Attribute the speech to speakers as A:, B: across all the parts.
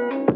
A: Everybody,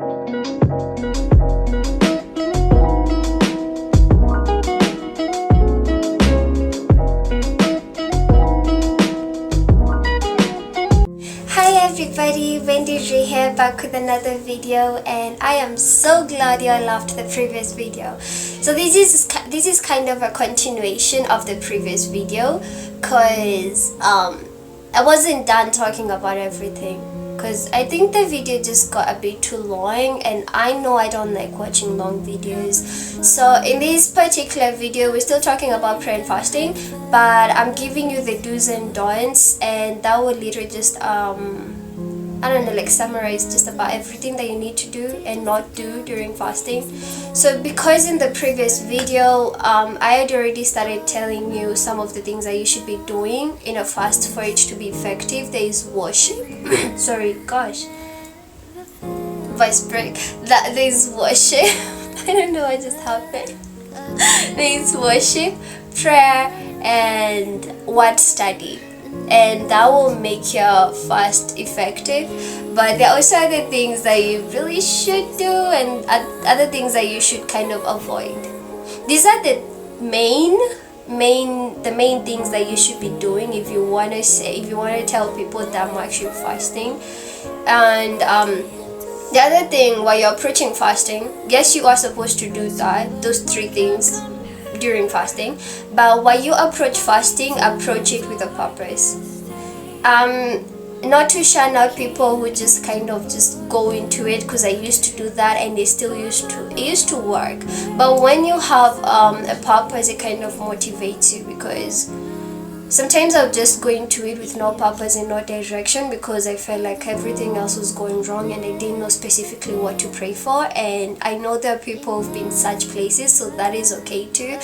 A: Wendy Ray here, back with another video, and I am so glad you all loved the previous video. So this is kind of a continuation of the previous video, because I wasn't done talking about everything, because I think the video just got a bit too long, and I know I don't like watching long videos. So in this particular video, we're still talking about prayer and fasting, but I'm giving you the do's and don'ts, and that will literally just I don't know, like summarize just about everything that you need to do and not do during fasting. So because in the previous video I had already started telling you some of the things that you should be doing in a fast for it to be effective. There is worship sorry, gosh, voice break. There is worship I don't know what just happened. There is worship, prayer, and word study, and that will make your fast effective. But there are also other things that you really should do and other things that you should kind of avoid. These are the main things that you should be doing if you want to tell people that I'm actually fasting. And the other thing, while you're approaching fasting, yes, you are supposed to do those three things during fasting, but while you approach fasting, approach it with a purpose. Not to shun out people who just kind of just go into it, because I used to do that and it used to work. But when you have a purpose, it kind of motivates you, because sometimes I'll just go into it with no purpose and no direction, because I felt like everything else was going wrong and I didn't know specifically what to pray for. And I know there are people who've been in such places, so that is okay too.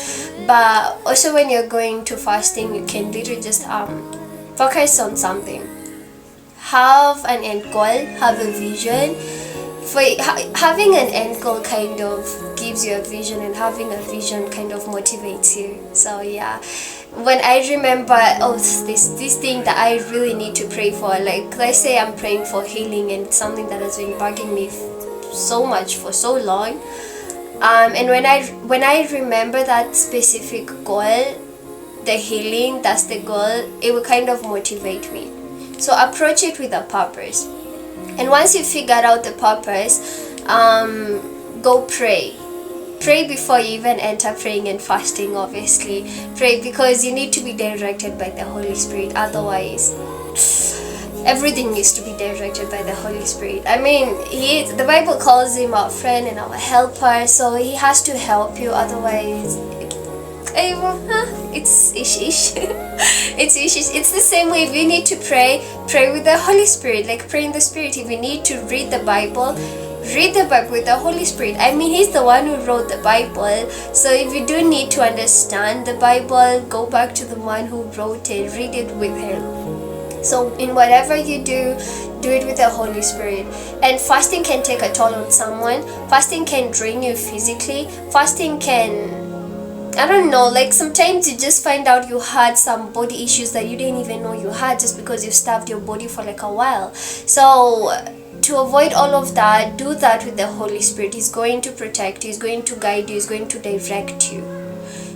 A: But also when you're going to fasting, you can literally just focus on something. Have an end goal, have a vision. For having an end goal kind of gives you a vision, and having a vision kind of motivates you. So yeah, when I remember this thing that I really need to pray for, like let's say I'm praying for healing, and it's something that has been bugging me so much for so long, and when I remember that specific goal, the healing, that's the goal, it will kind of motivate me. So approach it with a purpose. And once you figured out the purpose, go pray. Pray before you even enter praying and fasting, obviously. Pray because you need to be directed by the Holy Spirit. Otherwise, everything needs to be directed by the Holy Spirit. I mean, the Bible calls him our friend and our helper, so he has to help you. Otherwise, it's ish. It's the same way. If you need to pray with the Holy Spirit, like pray in the Spirit. If you need to read the Bible with the Holy Spirit. I mean, he's the one who wrote the Bible, so if you do need to understand the Bible, go back to the one who wrote it, read it with him. So in whatever you do it with the Holy Spirit. And fasting can take a toll on someone. Fasting can drain you physically. Fasting can, I don't know, like sometimes you just find out you had some body issues that you didn't even know you had, just because you starved your body for like a while. So to avoid all of that, do that with the Holy Spirit. He's going to protect you, he's going to guide you, he's going to direct you.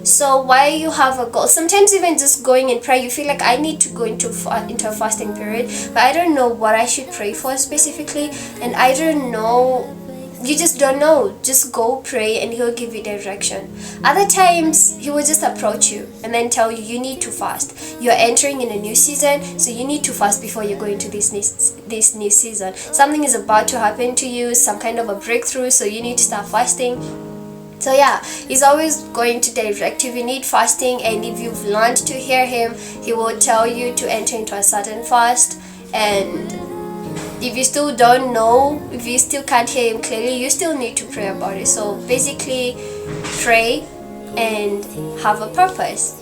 A: So while you have a goal, sometimes even just going in prayer, you feel like I need to go into a fasting period, but I don't know what I should pray for specifically, and I don't know. You just don't know. Just go pray and he'll give you direction. Other times he will just approach you and then tell you need to fast. You're entering in a new season, so you need to fast before you go into this new season. Something is about to happen to you, some kind of a breakthrough, so you need to start fasting. So yeah, he's always going to direct you. You need fasting, and if you've learned to hear him, he will tell you to enter into a certain fast. And if you still don't know, if you still can't hear him clearly, you still need to pray about it. So basically, pray and have a purpose.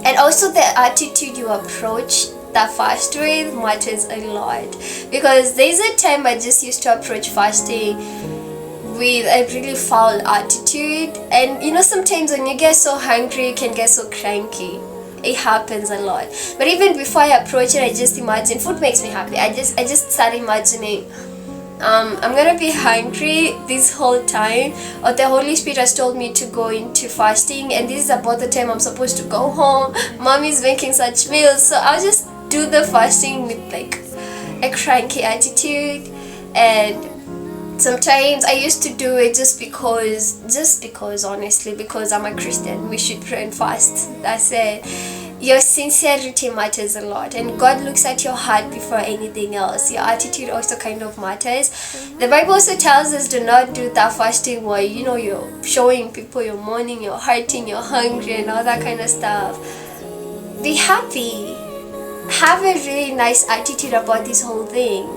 A: And also the attitude you approach that fast with matters a lot. Because there's a time I just used to approach fasting with a really foul attitude. And you know, sometimes when you get so hungry, you can get so cranky. It happens a lot. But even before I approach it, I just imagine food makes me happy. I just start imagining I'm gonna be hungry this whole time, or the Holy Spirit has told me to go into fasting, and this is about the time I'm supposed to go home. Mommy's making such meals, so I'll just do the fasting with like a cranky attitude. And sometimes I used to do it just because honestly, because I'm a Christian, we should pray and fast. That's it. Your sincerity matters a lot, and God looks at your heart before anything else. Your attitude also kind of matters. The Bible also tells us do not do that fasting where you're showing people you're mourning, you're hurting, you're hungry, and all that kind of stuff. Be happy. Have a really nice attitude about this whole thing.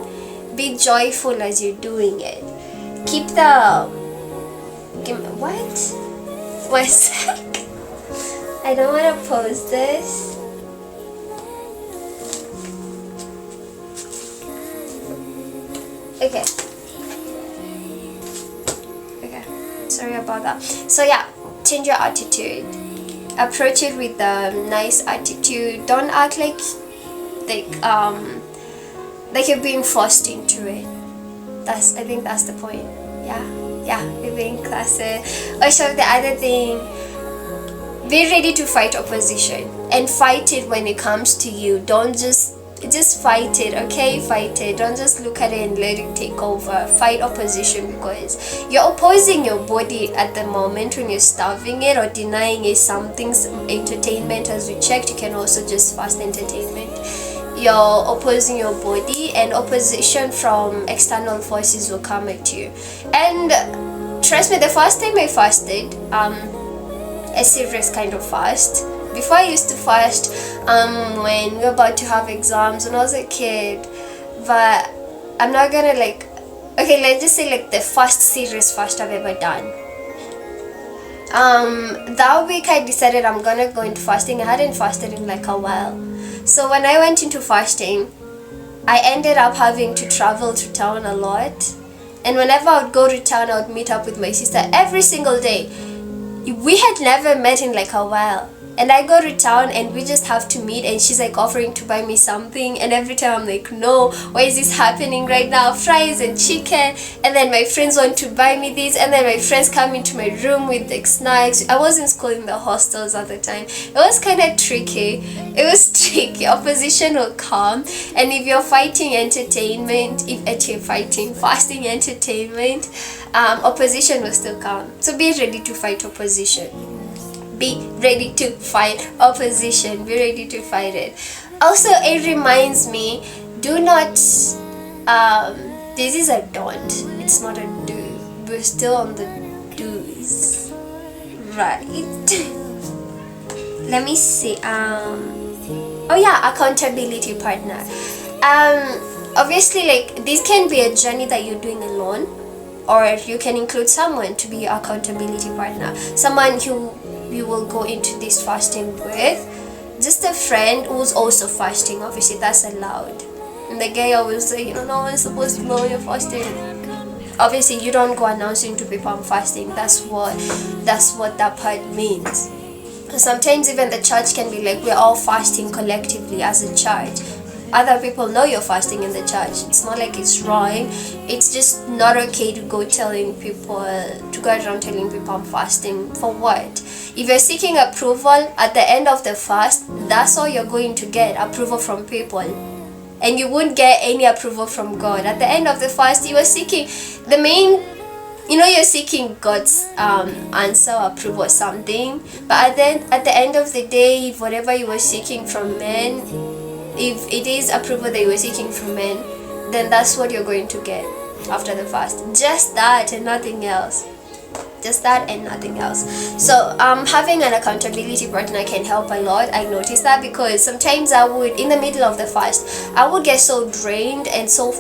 A: Be joyful as you're doing it. Keep the... What? 1 sec. I don't want to post this. Okay. Sorry about that. So yeah, change your attitude. Approach it with a nice attitude. Don't act like you're being forced into it. I think that's the point. Yeah, I think that's it. Also, the other thing, be ready to fight opposition, and fight it when it comes to you. Don't just fight it, okay? Fight it. Don't just look at it and let it take over. Fight opposition, because you're opposing your body at the moment when you're starving it or denying it something. Entertainment, as we checked, you can also just fast entertainment. You're opposing your body, and opposition from external forces will come at you. And trust me, the first time I fasted, a serious kind of fast. Before I used to fast when we were about to have exams when I was a kid, but I'm not gonna let's just say the first serious fast I've ever done. That week I decided I'm gonna go into fasting. I hadn't fasted in a while. So when I went into fasting, I ended up having to travel to town a lot. And whenever I would go to town, I would meet up with my sister every single day. We had never met in a while, and I go to town and we just have to meet, and she's offering to buy me something, and every time I'm like, no, why is this happening right now? Fries and chicken. And then my friends want to buy me this, and then my friends come into my room with snacks. I was in school in the hostels at the time. It was kind of tricky. Opposition will come, and if you're fighting entertainment, fasting entertainment, opposition will still come. So be ready to fight opposition. Be ready to fight opposition. Be ready to fight it. Also, it reminds me, do not, this is a don't, it's not a do. We're still on the do's. Right. Let me see. Oh yeah, accountability partner. Obviously, this can be a journey that you're doing alone, or you can include someone to be your accountability partner. Someone who you will go into this fasting with. Just a friend who's also fasting. Obviously, that's allowed. And the guy always say, no one's supposed to know you're fasting. Obviously, you don't go announcing to people I'm fasting. That's what that part means. Sometimes even the church can be we're all fasting collectively as a church. Other people know you're fasting in the church. It's not it's wrong. It's just not okay to go around telling people I'm fasting. For what? If you're seeking approval at the end of the fast, that's all you're going to get, approval from people. And you won't get any approval from God. At the end of the fast, you are seeking you're seeking God's answer, approval, or something. But at the end of the day, if whatever you were seeking from men, if it is approval that you were seeking from men, then that's what you're going to get after the fast. Just that and nothing else. Just that and nothing else. So having an accountability partner can help a lot. I noticed that, because sometimes I would, in the middle of the fast, I would get so drained and so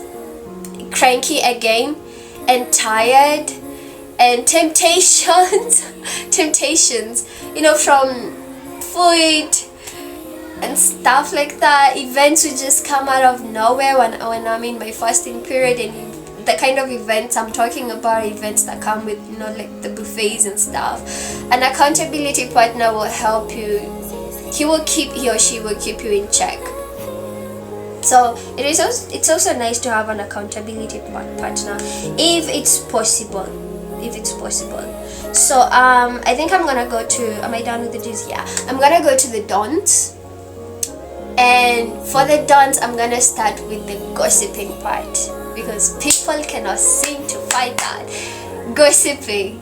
A: cranky again and tired, and temptations from food and stuff like that. Events would just come out of nowhere when I'm in my fasting period. And the kind of events I'm talking about, events that come with the buffets and stuff. An accountability partner will help you. He or she will keep you in check. So it's also nice to have an accountability partner if it's possible. So I think I'm gonna go to, am I done with the do's? Yeah, I'm gonna go to the don'ts. And for the don'ts, I'm gonna start with the gossiping part, because people cannot seem to fight that. Gossiping.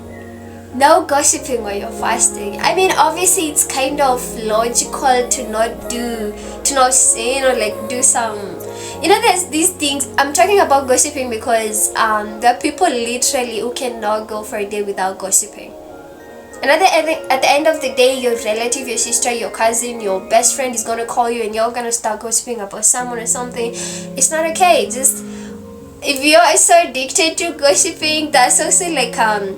A: No gossiping while you're fasting. I mean, obviously it's kind of logical to not sin or like do some, there's these things. I'm talking about gossiping because there are people literally who cannot go for a day without gossiping. And at the end of the day, your relative, your sister, your cousin, your best friend is gonna call you and you're gonna start gossiping about someone or something. It's not okay. Just, if you are so addicted to gossiping, that's also like a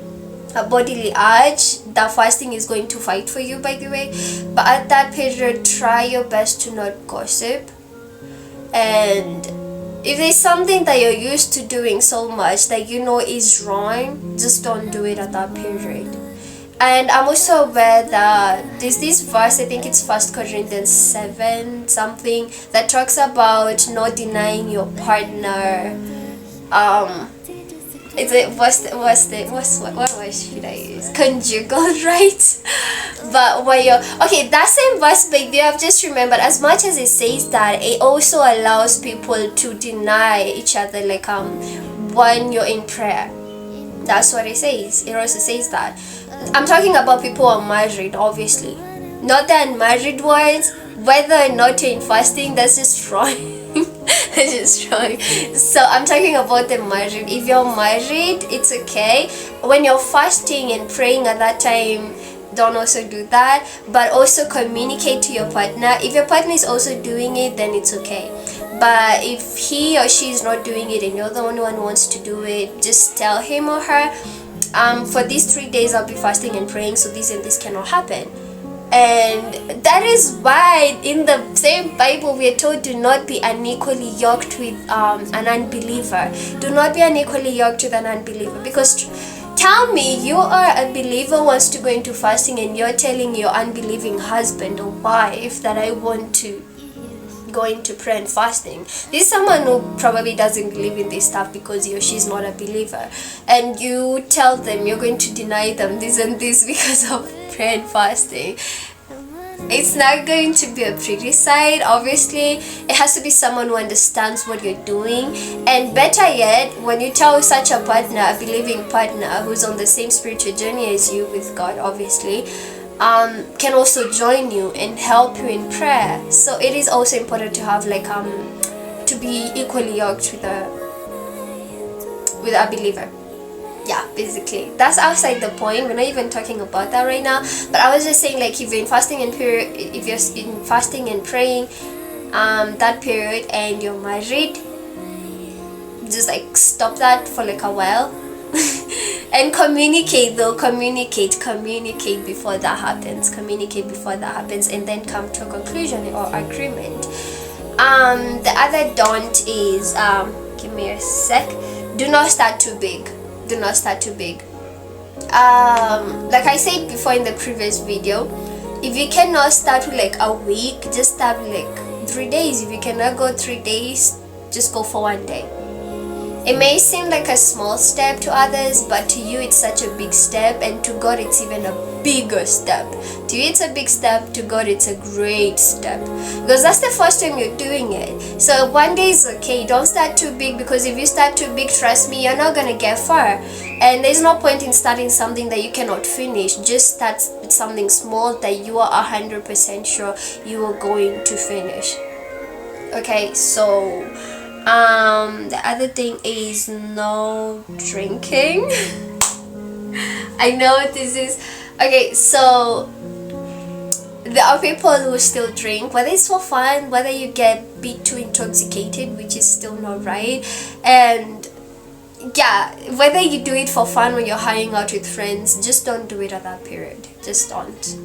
A: bodily urge that fasting is going to fight for you, by the way. But at that period, try your best to not gossip. And if there's something that you're used to doing so much that you know is wrong, just don't do it at that period. And I'm also aware that there's this verse, I think it's 1 Corinthians 7 something, that talks about not denying your partner. What word should I use? Conjugal rights. But when you're okay, that same verse, baby, I've just remembered, as much as it says that, it also allows people to deny each other, like when you're in prayer. That's what it says. It also says that. I'm talking about people who are married, obviously, not the unmarried ones. Whether or not you're in fasting, that's just wrong. That's just wrong. So I'm talking about the married. If you're married, it's okay. When you're fasting and praying at that time, don't also do that, but also communicate to your partner. If your partner is also doing it, then it's okay. But if he or she is not doing it and you're the only one who wants to do it, just tell him or her, for these 3 days I'll be fasting and praying, so this and this cannot happen. And that is why in the same Bible we are told, do not be unequally yoked with an unbeliever. Do not be unequally yoked with an unbeliever. Because tell me, you are a believer, wants to go into fasting, and you're telling your unbelieving husband or wife that I want to go into prayer and fasting. This is someone who probably doesn't believe in this stuff because he or she's not a believer, and you tell them you're going to deny them this and this because of prayer and fasting. It's not going to be a pretty sight. Obviously, it has to be someone who understands what you're doing. And better yet, when you tell such a partner, a believing partner who's on the same spiritual journey as you with God, obviously, can also join you and help you in prayer. So it is also important to have like to be equally yoked with a believer. Yeah, basically that's outside the point. We're not even talking about that right now, but I was just saying, like, if you're in fasting and praying that period and you're married, just like stop that for like a while and communicate before that happens, and then come to a conclusion or agreement. The other don't is give me a sec, do not start too big. Like I said before in the previous video, if you cannot start with like a week, just start with like 3 days. If you cannot go 3 days, just go for 1 day. It may seem like a small step to others, but to you it's such a big step, and to God it's even a bigger step. To you it's a big step, to God it's a great step, because that's the first time you're doing it. So 1 day is okay. Don't start too big, because if you start too big, trust me, you're not gonna get far, and there's no point in starting something that you cannot finish. Just start with something small that you are 100% sure you are going to finish. Okay, so the other thing is no drinking. I know this is okay, so there are people who still drink, whether it's for fun, whether you get a bit too intoxicated, which is still not right, and yeah, whether you do it for fun when you're hanging out with friends, just don't do it at that period. Just don't.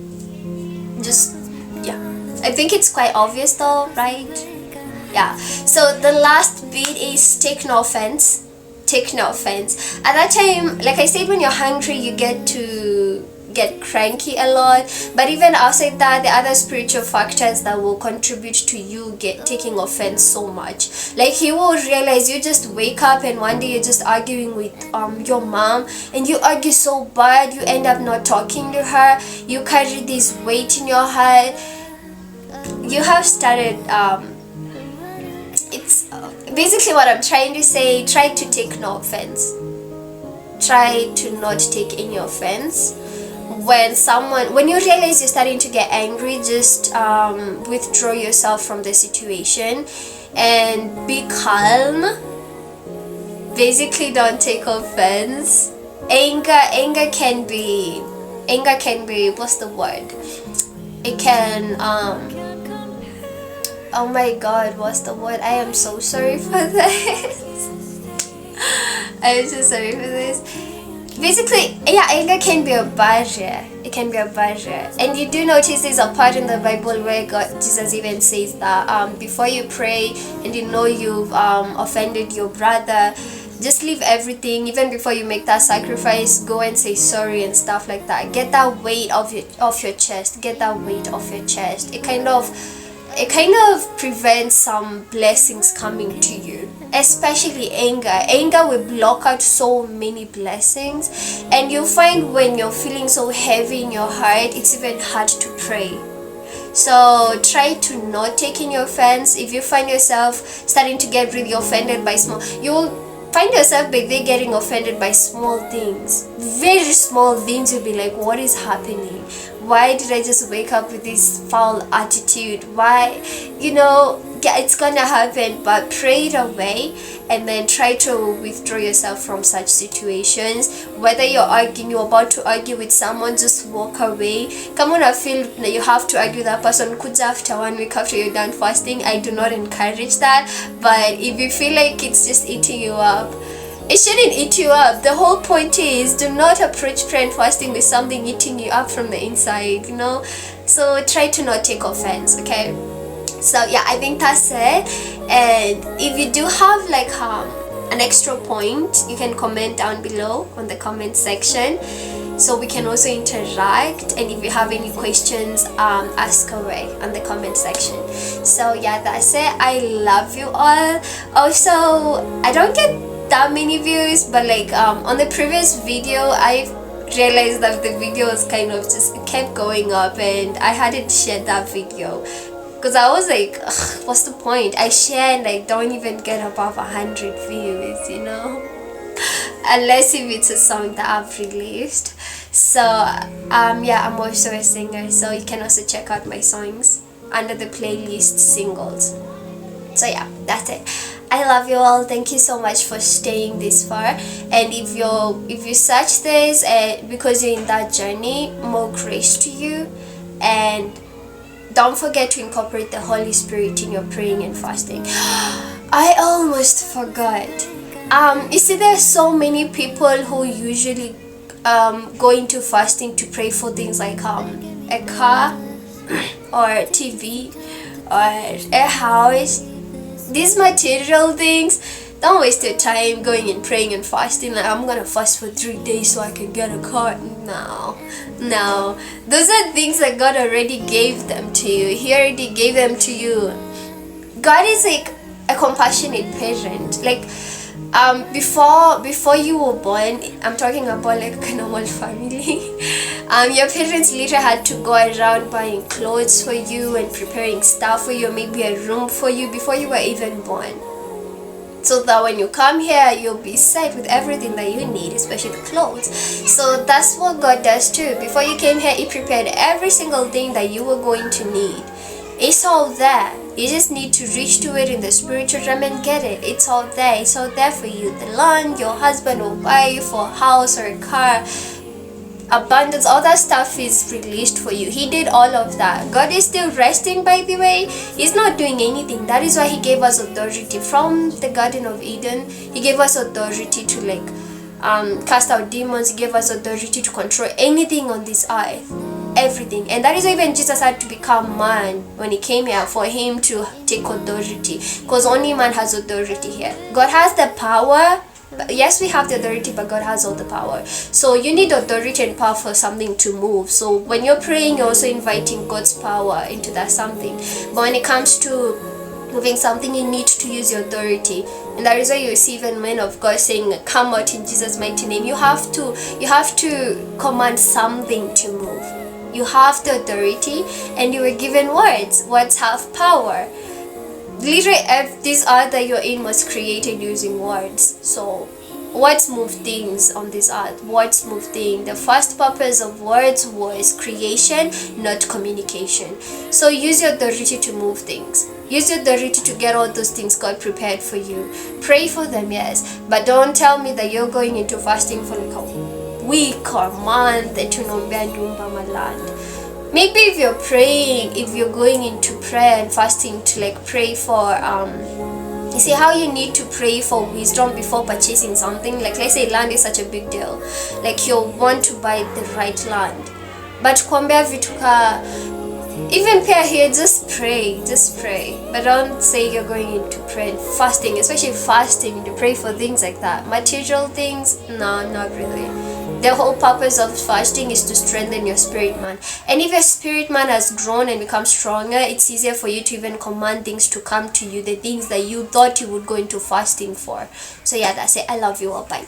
A: Yeah, I think it's quite obvious though, right? Yeah, so the last bit is take no offense. At that time, like I said, when you're hungry, you get to get cranky a lot. But even outside that, the other spiritual factors that will contribute to you taking offense so much. Like you will realize you just wake up and one day you're just arguing with your mom, and you argue so bad you end up not talking to her. You carry this weight in your heart. You have started it's basically what I'm trying to say. Try to take no offense. Try to not take any offense. When you realize you're starting to get angry, just withdraw yourself from the situation and be calm. Basically, don't take offense. Anger can be what's the word? It can oh my god, what's the word? I am so sorry for this. I'm so sorry for this. Basically, yeah, anger can be a barrier. It can be a barrier. And you do notice there's a part in the Bible where Jesus even says that before you pray and you know you've offended your brother, just leave everything. Even before you make that sacrifice, go and say sorry and stuff like that. Get that weight off your chest. Get that weight off your chest. It kind of prevents some blessings coming to you, especially anger. Anger will block out so many blessings, and you'll find when you're feeling so heavy in your heart, it's even hard to pray. So try to not take in your offense. If you find yourself starting to get really offended by you'll find yourself by there getting offended by small things, very small things. You'll be like, what is happening? Why did I just wake up with this foul attitude? Why? Yeah, it's gonna happen, but pray it away and then try to withdraw yourself from such situations. Whether you're about to argue with someone, just walk away. Come on, I feel that you have to argue with that person, kuja after 1 week after you're done fasting. I do not encourage that, but if you feel like it's just eating you up, it shouldn't eat you up. The whole point is, do not approach prayer and fasting with something eating you up from the inside, So try to not take offense, okay? So yeah, I think that's it. And if you do have like an extra point, you can comment down below on the comment section, so we can also interact. And if you have any questions, ask away on the comment section. So yeah, that's it. I love you all. Also, I don't get that many views, but like on the previous video, I realized that the video was kind of just kept going up, and I hadn't shared that video because I was like, what's the point? I share and I don't even get above 100 views, unless if it's a song that I've released. So yeah, I'm also a singer, so you can also check out my songs under the playlist singles. So yeah, that's it. I love you all. Thank you so much for staying this far. And if you search this because you're in that journey, more grace to you. And don't forget to incorporate the Holy Spirit in your praying and fasting. I almost forgot. You see, there's so many people who usually go into fasting to pray for things like a car or TV or a house. These material things. Don't waste your time going and praying and fasting like, I'm gonna fast for 3 days so I can get a car. No, those are things that God already gave them to you. He already gave them to you. God is like a compassionate parent. Like before you were born, I'm talking about like a normal family. Your parents literally had to go around buying clothes for you and preparing stuff for you, maybe a room for you before you were even born, so that when you come here, you'll be set with everything that you need, especially clothes. So that's what God does too. Before you came here, He prepared every single thing that you were going to need. It's all there. You just need to reach to it in the spiritual realm and get it. It's all there. It's all there for you. The land your husband will buy you for a house or a car, abundance, all that stuff is released for you. He did all of that. God is still resting, by the way. He's not doing anything. That is why He gave us authority from the Garden of Eden. He gave us authority to cast out demons. He gave us authority to control anything on this earth, everything. And that is why even Jesus had to become man when He came here, for Him to take authority, because only man has authority here. God has the power Yes, we have the authority, but God has all the power. So you need authority and power for something to move. So when you're praying, you're also inviting God's power into that something. But when it comes to moving something, you need to use your authority. And that is why you see even men of God saying, come out in Jesus' mighty name. You have to command something to move. You have the authority, and you were given words. Words have power. Literally, this earth that you're in was created using words. So words move things on this earth. Words move things. The first purpose of words was creation, not communication. So use your authority to move things. Use your authority to get all those things God prepared for you. Pray for them, yes, but don't tell me that you're going into fasting for like a week or month to Nombia Ndumba Maland. Maybe if you're praying, if you're going into prayer and fasting to like pray for you see how you need to pray for wisdom before purchasing something. Like let's say land is such a big deal, like you want to buy the right land, but kwambia vituka, even pair here, just pray, but don't say you're going into prayer and fasting, especially fasting to pray for things like that, material things. No, not really. The whole purpose of fasting is to strengthen your spirit man. And if your spirit man has grown and become stronger, it's easier for you to even command things to come to you, the things that you thought you would go into fasting for. So yeah, that's it. I love you all. Bye.